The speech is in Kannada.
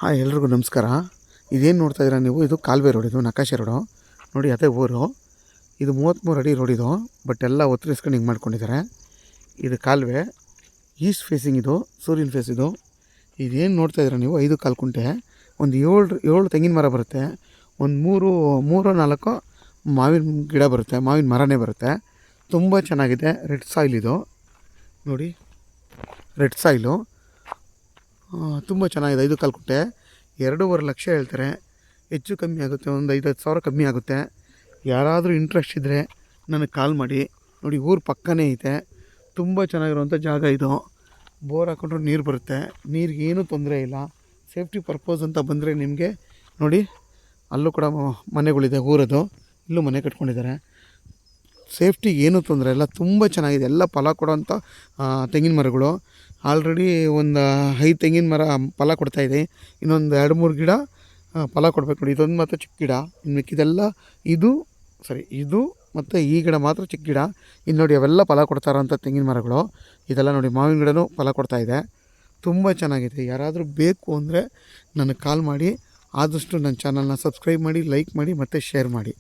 ಹಾಂ, ಎಲ್ರಿಗೂ ನಮಸ್ಕಾರ. ಇದೇನು ನೋಡ್ತಾ ಇದ್ದೀರಾ ನೀವು? ಇದು ಕಾಲುವೆ ರೋಡ್, ಇದು ನಕಾಶೆ ರೋಡು ನೋಡಿ. ಅದೇ ಊರು. ಇದು 33 ಅಡಿ ರೋಡ್ ಇದು, ಬಟ್ ಎಲ್ಲ ಒತ್ತರಿಸ್ಕೊಂಡು ಹಿಂಗೆ ಮಾಡ್ಕೊಂಡಿದ್ದಾರೆ. ಇದು ಕಾಲುವೆ, ಈಸ್ಟ್ ಫೇಸಿಂಗ್, ಇದು ಸೂರ್ಯನ ಫೇಸ್. ಇದು ಇದೇನು ನೋಡ್ತಾ ಇದ್ದೀರಾ ನೀವು? 5 ಕಾಲು ಕುಂಟೆ, ಒಂದು 7 ತೆಂಗಿನ ಮರ ಬರುತ್ತೆ, ಒಂದು 3-4 ಮಾವಿನ ಗಿಡ ಬರುತ್ತೆ, ಮಾವಿನ ಮರನೇ ಬರುತ್ತೆ. ತುಂಬ ಚೆನ್ನಾಗಿದೆ. ರೆಡ್ ಸಾಯಿಲ್ ಇದು ನೋಡಿ, ರೆಡ್ ಸಾಯಿಲು ತುಂಬ ಚೆನ್ನಾಗಿದೆ. 5 ಕಾಲು ಕುಂಟೆ 2.5 ಲಕ್ಷ ಹೇಳ್ತಾರೆ. ಹೆಚ್ಚು ಕಮ್ಮಿ ಆಗುತ್ತೆ, ಒಂದು 5-10 ಸಾವಿರ ಕಮ್ಮಿ ಆಗುತ್ತೆ. ಯಾರಾದರೂ ಇಂಟ್ರೆಸ್ಟ್ ಇದ್ದರೆ ನನಗೆ ಕಾಲ್ ಮಾಡಿ. ನೋಡಿ, ಊರು ಪಕ್ಕನೇ ಐತೆ. ತುಂಬ ಚೆನ್ನಾಗಿರುವಂಥ ಜಾಗ ಇದು. ಬೋರ್ ಹಾಕೊಂಡ್ರೆ ನೀರು ಬರುತ್ತೆ, ನೀರಿಗೆ ಏನೂ ತೊಂದರೆ ಇಲ್ಲ. ಸೇಫ್ಟಿ ಪರ್ಪೋಸ್ ಅಂತ ಬಂದರೆ ನಿಮಗೆ ನೋಡಿ, ಅಲ್ಲೂ ಕೂಡ ಮನೆಗಳಿದೆ ಊರದು, ಇಲ್ಲೂ ಮನೆ ಕಟ್ಕೊಂಡಿದ್ದಾರೆ. ಸೇಫ್ಟಿಗೆ ಏನೂ ತೊಂದರೆ ಇಲ್ಲ, ತುಂಬ ಚೆನ್ನಾಗಿದೆ. ಎಲ್ಲ ಫಲ ಕೊಡೋಂಥ ತೆಂಗಿನ ಮರಗಳು. ಆಲ್ರೆಡಿ ಒಂದು 5 ತೆಂಗಿನ ಮರ ಫಲ ಕೊಡ್ತಾಯಿದೆ. ಇನ್ನೊಂದು 2-3 ಗಿಡ ಫಲ ಕೊಡಬೇಕು ನೋಡಿ. ಇದೊಂದು ಮಾತ್ರ ಚಿಕ್ಕ ಗಿಡ, ಇನ್ನು ಮಿಕ್ಕಿದೆಲ್ಲ ಇದು ಮತ್ತು ಈ ಗಿಡ ಮಾತ್ರ ಚಿಕ್ಕ ಗಿಡ. ಇನ್ನು ನೋಡಿ, ಅವೆಲ್ಲ ಫಲ ಕೊಡ್ತಾ ಇರೋಂಥ ತೆಂಗಿನ ಮರಗಳು. ಇದೆಲ್ಲ ನೋಡಿ, ಮಾವಿನ ಗಿಡನೂ ಫಲ ಕೊಡ್ತಾಯಿದೆ. ತುಂಬ ಚೆನ್ನಾಗಿದೆ. ಯಾರಾದರೂ ಬೇಕು ಅಂದರೆ ನನಗೆ ಕಾಲ್ ಮಾಡಿ. ಆದಷ್ಟು ನನ್ನ ಚಾನಲ್ನ ಸಬ್ಸ್ಕ್ರೈಬ್ ಮಾಡಿ, ಲೈಕ್ ಮಾಡಿ ಮತ್ತು ಶೇರ್ ಮಾಡಿ.